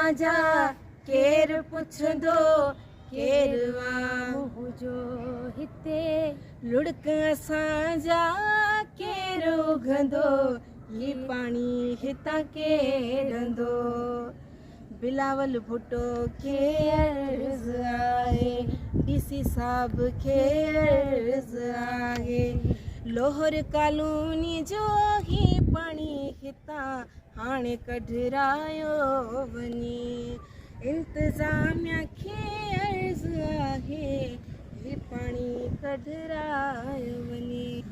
असांजा केर पुछंदो केरवा जो हिते लुड़क असांजा केर उघंदो ये पानी हितां केरंदो बिलावल भुट्टो खे अर्ज़ आहे डीसी साहब खे अर्ज़ आहे लोहर कॉलोनी जो ही पानी हितां हाणे कढरायो वञे इंतज़ामिया खे अर्ज़ आहे ही पानी कढरायो वञे।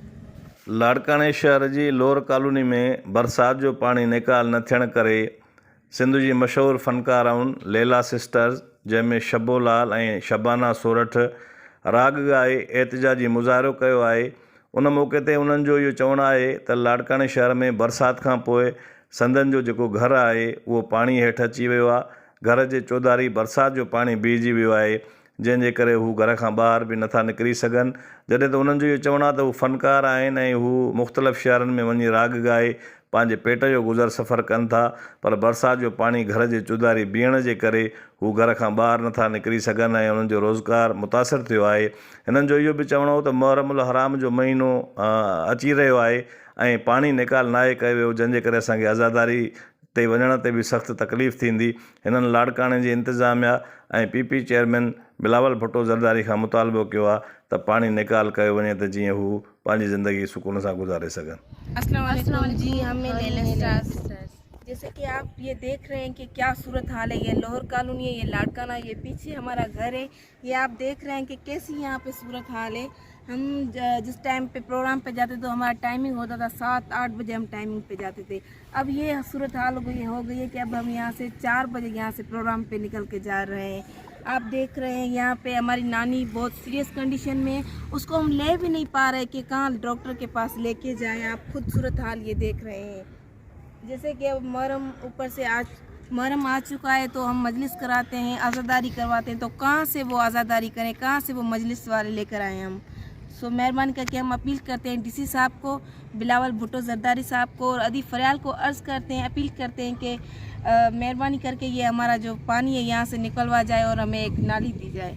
लाड़काणे शहर जी लोअर कॉलोनी में बरसाति जो पाणी निकाल न थियण करे सिंध जी मशहूरु फ़नकाराउनि लैला सिस्टर्स जंहिंमें शबो लाल ऐं शबाना सोरठ राग ॻाए एतिजाजी मुज़ाहिरो कयो आहे। उन मौक़े ते उन्हनि जो इहो चवणु आहे त लाड़काणे शहर में बरसाति खां पोइ संदनि जो जेको घरु आहे उहो पाणी हेठि अची वियो आहे। घर जे चौधारी बरसाति जो पाणी बीहजी वियो आहे जंहिंजे करे हू घर खां ॿाहिरि बि नथा निकिरी सघनि। जॾहिं त उन्हनि जो इहो चवणु आहे त हू फ़नकार आहिनि ऐं हू मुख़्तलिफ़ शहरनि में वञी राग ॻाए पंहिंजे पेट जो गुज़र सफ़र कनि था, पर बरसाति जो पाणी घर जे चौधारी बीहण जे करे हू घर खां ॿाहिरि नथा निकिरी सघनि ऐं उन्हनि जो रोज़गारु मुतासिर थियो आहे। हिननि जो इहो बि चवणो हो त मुहर्रमुल हराम जो महीनो अची रहियो आहे ऐं पाणी निकाल नाहे कयो वियो जंहिंजे करे असांखे आज़ादारी ते वञण ते बि सख़्तु तकलीफ़ थींदी। हिननि लाड़काणे जी इंतिज़ामिया ऐं पीपी चेयरमैन बिलावल भुट्टो ज़रदारी खां मुतालबो कयो आहे त पाणी निकाल कयो वञे त जीअं हू पंहिंजी ज़िंदगी सुकून सां गुज़ारे सघनि। अस्सलाम जी, हमें लैला स्टार्स। जैसे कि आप ये देख रहे हैं कि क्या सूरत हाल है, ये लोअर कॉलोनी है, ये लाड़काना, ये पीछे हमारा घर है। ये आप देख रहे हैं कि कैसी यहाँ पे सूरत हाल है। हम जिस टाइम पे प्रोग्राम पे जाते तो हमारा टाइमिंग होता था 7-8 बजे हम टाइमिंग पे जाते थे। अब ये सूरत हाल हो गई है कि अब हम यहाँ से 4 बजे यहाँ से प्रोग्राम पे निकल के जा रहे हैं। आप देख रहे हैं यहाँ पे हमारी नानी बहुत सीरियस कंडीशन में, उसको हम ले भी नहीं पा रहे कि कहाँ डॉक्टर के पास लेके जाएं। आप खुद सूरत हाल ये देख रहे हैं। जैसे कि अब मुहर्रम ऊपर से आज मुहर्रम आ चुका है तो हम मजलिस कराते हैं, आज़ादारी करवाते हैं, तो कहाँ से वो आज़ादारी करें, कहाँ से वो मजलिस वाले लेकर आएँ हम। सो मेहरबानी करके हम अपील करते हैं डीसी साहब को, बिलावल भुट्टो ज़रदारी साहब को और अदीब फरियाल को अर्ज़ करते हैं, अपील करते हैं कि मेहरबानी करके ये हमारा जो पानी है यहाँ से निकलवा जाए और हमें एक नाली दी जाए।